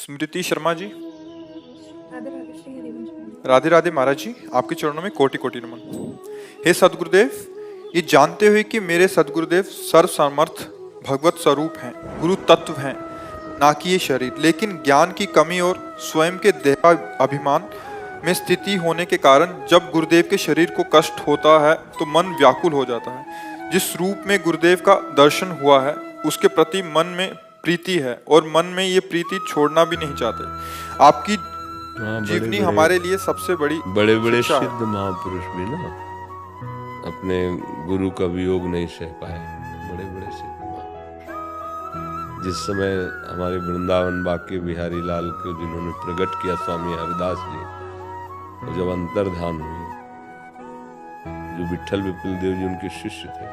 स्मृति शर्मा जी। राधे राधे श्री हरिवंश जी। राधे राधे महाराज जी, आपके चरणों में कोटि कोटि नमन। हे सदगुरुदेव, ये जानते हुए कि मेरे सदगुरुदेव सर्व समर्थ भगवत स्वरूप हैं, गुरु तत्व हैं, ना कि ये शरीर, लेकिन ज्ञान की कमी और स्वयं के देहाभिमान में स्थिति होने के कारण जब गुरुदेव के शरीर को कष्ट होता है तो मन व्याकुल हो जाता है। जिस रूप में गुरुदेव का दर्शन हुआ है उसके प्रति मन में प्रीति है और मन में ये प्रीति छोड़ना भी नहीं चाहते। आपकी जीवनी हमारे लिए सबसे बड़ी बड़े बड़े शिक्षा है। सिद्ध महापुरुष भी ना अपने गुरु का वियोग नहीं सह पाए। बड़े बड़े सिद्ध महापुरुष जिस समय हमारे वृंदावन बाके बिहारी लाल को जिन्होंने प्रकट किया स्वामी हरिदास जी, वो जब अंतर्ध्यान हुए, जो विट्ठल विपुल देव जी उनके शिष्य थे,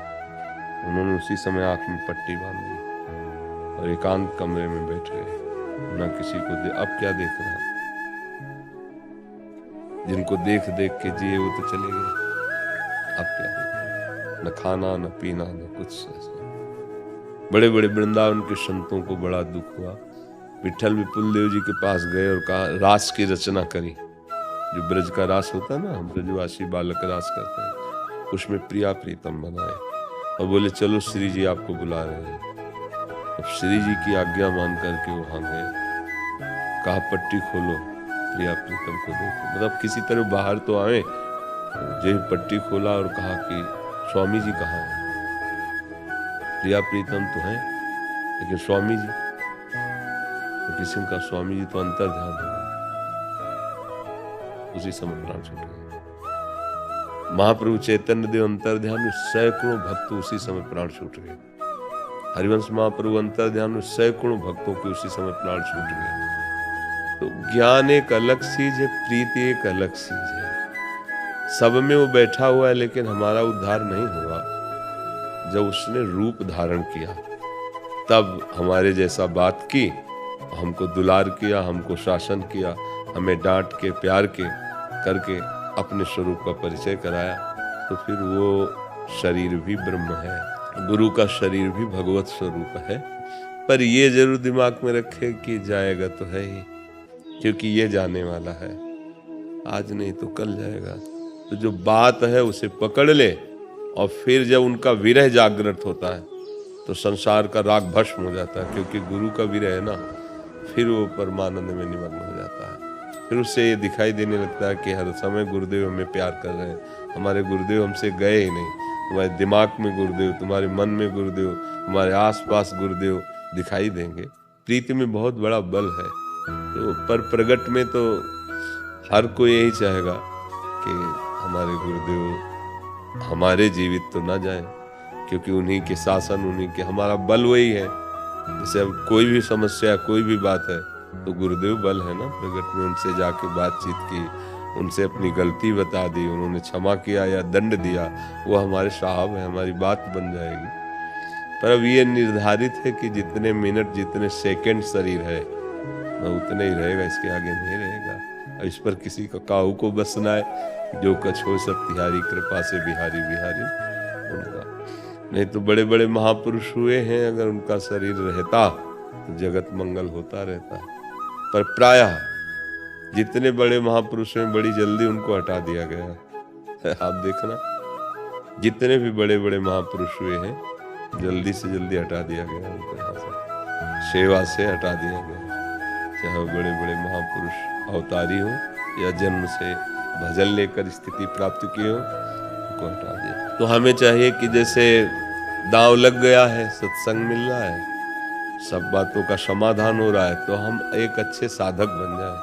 उन्होंने उसी समय आंख में पट्टी बांध ली और एकांत कमरे में बैठ गए। ना किसी को अब क्या देख रहा है, जिनको देख देख के जिए वो तो चले गए, अब क्या देख, न खाना न पीना न कुछ ऐसा। बड़े बड़े वृंदावन के संतों को बड़ा दुख हुआ। विट्ठल विपुल देव जी के पास गए और कहा रास की रचना करी। जो ब्रज का रास होता है ना, ब्रजवासी बालक रास करते हैं, उसमें प्रिया प्रीतम बनाए और बोले चलो श्री जी आपको बुला रहे हैं। अब श्री जी की आज्ञा मान करके वहां गए, कहा पट्टी खोलो, प्रिया प्रीतम को देखो। मतलब किसी तरह बाहर तो आए, जो पट्टी खोला और कहा कि स्वामी जी कहाँ हैं? प्रिया प्रीतम तो है लेकिन स्वामी जी तो किसी का, स्वामी जी तो अंतर ध्यान हो गए। उसी समय प्राण छूट गए। महाप्रभु चैतन्य देव अंतर ध्यान में सैकड़ों भक्त उसी समय प्राण छूट गए। हरिवंश महाप्रभु अंतर ध्यान में सैकड़ों भक्तों के उसी समय प्राण छूट गए। तो ज्ञान एक अलग चीज है, प्रीति एक अलग चीज है। सब में वो बैठा हुआ है लेकिन हमारा उद्धार नहीं हुआ। जब उसने रूप धारण किया तब हमारे जैसा बात की, हमको दुलार किया, हमको शासन किया, हमें डांट के प्यार के करके अपने स्वरूप का परिचय कराया, तो फिर वो शरीर भी ब्रह्म है, गुरु का शरीर भी भगवत स्वरूप है। पर ये जरूर दिमाग में रखे कि जाएगा तो है ही, क्योंकि ये जाने वाला है, आज नहीं तो कल जाएगा। तो जो बात है उसे पकड़ ले, और फिर जब उनका विरह जागृत होता है तो संसार का राग भस्म हो जाता है, क्योंकि गुरु का विरह है ना, फिर वो परमानंद में निमग्न हो जाता है। फिर उससे ये दिखाई देने लगता है कि हर समय गुरुदेव हमें प्यार कर रहे हैं, हमारे गुरुदेव हमसे गए ही नहीं। तुम्हारे दिमाग में गुरुदेव, तुम्हारे मन में गुरुदेव, तुम्हारे आसपास गुरुदेव दिखाई देंगे। प्रीति में बहुत बड़ा बल है। तो पर प्रगट में तो हर कोई यही चाहेगा कि हमारे गुरुदेव हमारे जीवित तो ना जाए, क्योंकि उन्हीं के शासन, उन्हीं के, हमारा बल वही है। जैसे अब कोई भी समस्या, कोई भी बात है तो गुरुदेव बल है ना। प्रगट में उनसे जाके बातचीत की, उनसे अपनी गलती बता दी, उन्होंने क्षमा किया या दंड दिया, वो हमारे साहब है, हमारी बात बन जाएगी। पर अब ये निर्धारित है कि जितने मिनट, जितने सेकंड शरीर है वह उतने ही रहेगा, इसके आगे नहीं रहेगा। अब इस पर किसी का काहू को बसना है, जो कछ हो सब तिहारी कृपा से बिहारी बिहारी उनका। नहीं तो बड़े बड़े महापुरुष हुए हैं, अगर उनका शरीर रहता तो जगत मंगल होता रहता। पर प्रायः जितने बड़े महापुरुष हैं बड़ी जल्दी उनको हटा दिया गया है। आप देखना, जितने भी बड़े बड़े महापुरुष हुए हैं जल्दी से जल्दी हटा दिया गया उनको, यहाँ से सेवा से हटा दिया गया। चाहे बड़े बड़े महापुरुष अवतारी हो या जन्म से भजन लेकर स्थिति प्राप्त किए हो, उनको हटा दिया। तो हमें चाहिए कि जैसे दांव लग गया है, सत्संग मिल रहा है, सब बातों का समाधान हो रहा है, तो हम एक अच्छे साधक बन जाए,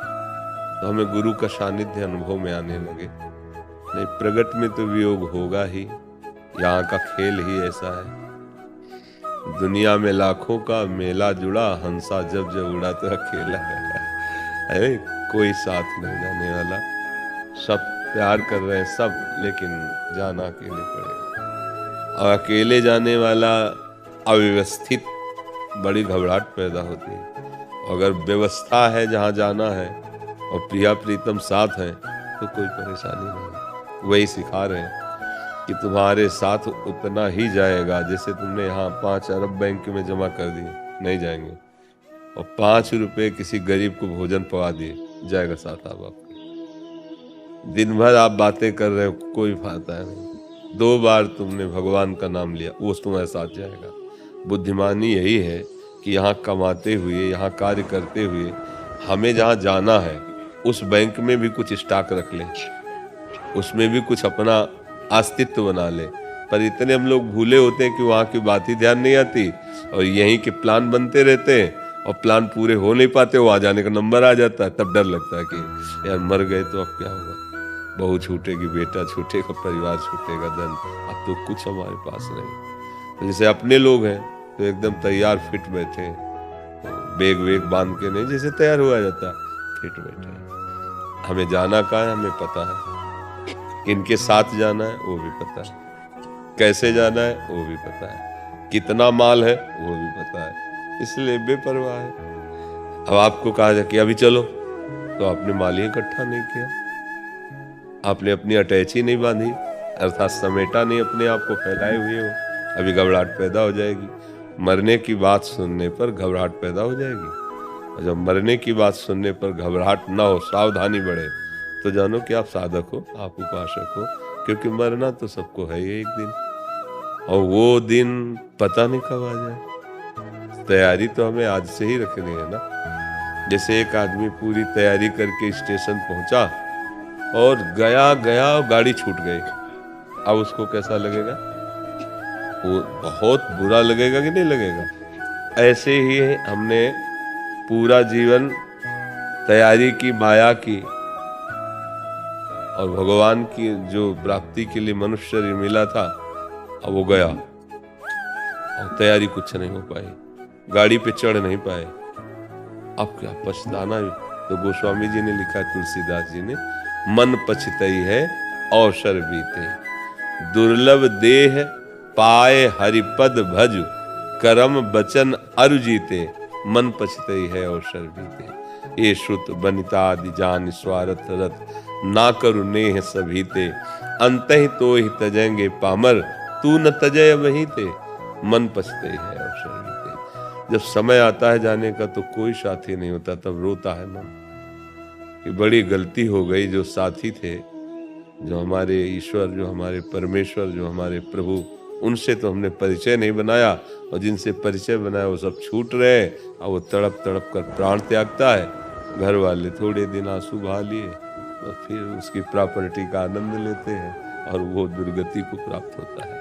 तो हमें गुरु का सानिध्य अनुभव में आने लगे। नहीं प्रगट में तो वियोग होगा ही, यहाँ का खेल ही ऐसा है। दुनिया में लाखों का मेला जुड़ा, हंसा जब जब उड़ा तो अकेला है। कोई साथ नहीं जाने वाला, सब प्यार कर रहे हैं सब, लेकिन जाना अकेले पड़ेगा। और अकेले जाने वाला अव्यवस्थित बड़ी घबराहट पैदा होती है। अगर व्यवस्था है जहाँ जाना है और प्रिया प्रीतम साथ है तो कोई परेशानी नहीं। वही सिखा रहे हैं कि तुम्हारे साथ उतना ही जाएगा, जैसे तुमने यहाँ 5 अरब बैंक में जमा कर दिए, नहीं जाएंगे। और 5 रुपए किसी गरीब को भोजन पवा दिए, जाएगा साथ आपके। दिन भर आप बातें कर रहे हो, कोई फायदा नहीं। 2 बार तुमने भगवान का नाम लिया, वो तुम्हारे साथ जाएगा। बुद्धिमानी यही है कि यहाँ कमाते हुए, यहाँ कार्य करते हुए हमें जहाँ जाना है उस बैंक में भी कुछ स्टॉक रख लें, उसमें भी कुछ अपना अस्तित्व बना ले। पर इतने हम लोग भूले होते हैं कि वहाँ की बात ही ध्यान नहीं आती और यहीं के प्लान बनते रहते हैं और प्लान पूरे हो नहीं पाते, वो आ जाने का नंबर आ जाता है। तब डर लगता है कि यार मर गए तो अब क्या होगा, बहू छूटेगी, बेटा छूटेगा, परिवार छूटेगा, धन, अब तो कुछ हमारे पास नहीं। तो जैसे अपने लोग हैं तो एकदम तैयार फिट बैठे हैं, तो बेग वेग बांध के नहीं, जैसे तैयार हुआ जाता है फिट बैठे हैं। हमें जाना कहाँ है हमें पता है, किनके साथ जाना है वो भी पता है, कैसे जाना है वो भी पता है, कितना माल है वो भी पता है, इसलिए बेपरवाह है। अब आपको कहा जाए कि अभी चलो, तो आपने माल ही इकट्ठा नहीं किया, आपने अपनी अटैची नहीं बांधी, अर्थात समेटा नहीं, अपने आप को फैलाए हुए हो, अभी घबराहट पैदा हो जाएगी। मरने की बात सुनने पर घबराहट पैदा हो जाएगी, और जब मरने की बात सुनने पर घबराहट ना हो, सावधानी बढ़े, तो जानो कि आप साधक हो, आप उपासक हो, क्योंकि मरना तो सबको है ही एक दिन, और वो दिन पता नहीं कब आ जाए। तैयारी तो हमें आज से ही रखनी है ना। जैसे एक आदमी पूरी तैयारी करके स्टेशन पहुंचा और गया गाड़ी छूट गई, अब उसको कैसा लगेगा? वो बहुत बुरा लगेगा कि नहीं लगेगा? ऐसे ही हमने पूरा जीवन तैयारी की, माया की, और भगवान की जो प्राप्ति के लिए मनुष्य शरीर मिला था, अब वो गया और तैयारी कुछ नहीं हो पाई, गाड़ी पे चढ़ नहीं पाए। अब क्या पछताना? तो गोस्वामी जी ने लिखा, तुलसीदास जी ने, मन पछतई है अवसर बीते, दुर्लभ देह पाए हरिपद भज, करम बचन अरु जीते, मन पछतई है अवसर बीते। ये श्रुत बनिता आदि जान स्वार्थ रथ, ना करु नेह सभीते, अंतहि तो ही तजेंगे पामर, तू न तजय वही ते, मन पछतई है अवसर बीते। जब समय आता है जाने का तो कोई साथी नहीं होता, तब रोता है मन कि बड़ी गलती हो गई। जो साथी थे, जो हमारे ईश्वर, जो हमारे परमेश्वर, जो हमारे प्रभु, उनसे तो हमने परिचय नहीं बनाया, और जिनसे परिचय बनाया वो सब छूट रहे, और वो तड़प तड़प कर प्राण त्यागता है। घर वाले थोड़े दिन आंसू बहा लिए और फिर उसकी प्रॉपर्टी का आनंद लेते हैं और वो दुर्गति को प्राप्त होता है।